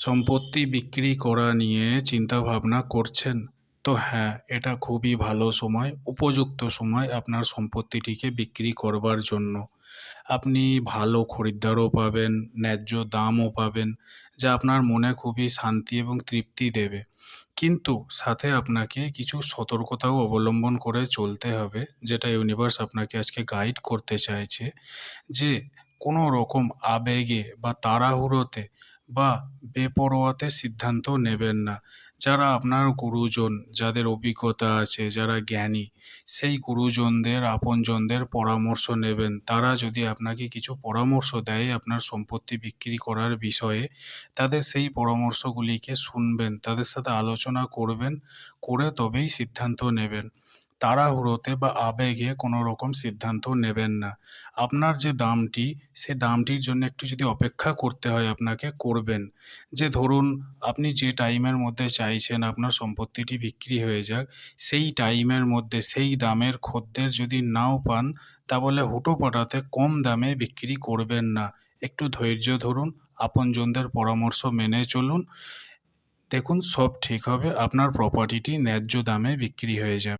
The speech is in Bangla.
সম্পত্তি বিক্রি করা নিয়ে চিন্তাভাবনা করছেন? তো হ্যাঁ, এটা খুবই ভালো সময়, উপযুক্ত সময় আপনার সম্পত্তিটিকে বিক্রি করবার জন্য। আপনি ভালো খরিদ্দারও পাবেন, ন্যায্য দামও পাবেন, যা আপনার মনে খুবই শান্তি এবং তৃপ্তি দেবে। কিন্তু সাথে আপনাকে কিছু সতর্কতাও অবলম্বন করে চলতে হবে, যেটা ইউনিভার্স আপনাকে আজকে গাইড করতে চাইছে। যে কোনো রকম আবেগে বা তাড়াহুড়োতে বা বেপরোয়াতে সিদ্ধান্ত নেবেন না। যারা আপনার গুরুজন, যাদের অভিজ্ঞতা আছে, যারা জ্ঞানী, সেই গুরুজনদের, আপনজনদের পরামর্শ নেবেন। তারা যদি আপনাকে কিছু পরামর্শ দেয় আপনার সম্পত্তি বিক্রি করার বিষয়ে, তাদের সেই পরামর্শগুলিকে শুনবেন, তাদের সাথে আলোচনা করবেন, করে তবেই সিদ্ধান্ত নেবেন। তাড়াহুড়োতে বা আবেগে কোনো রকম সিদ্ধান্ত নেবেন না। আপনার যে দামটি, সে দামটির জন্য একটু যদি অপেক্ষা করতে হয় আপনাকে, করবেন। যে ধরুন আপনি যে টাইমের মধ্যে চাইছেন আপনার সম্পত্তিটি বিক্রি হয়ে যাক, সেই টাইমের মধ্যে সেই দামের খদ্দের যদি নাও পান, তাহলে হুটোপাটাতে কম দামে বিক্রি করবেন না। একটু ধৈর্য ধরুন, আপনজনদের পরামর্শ মেনে চলুন। দেখুন সব ঠিক হবে, আপনার প্রপার্টিটি ন্যায্য দামে বিক্রি হয়ে যাবে।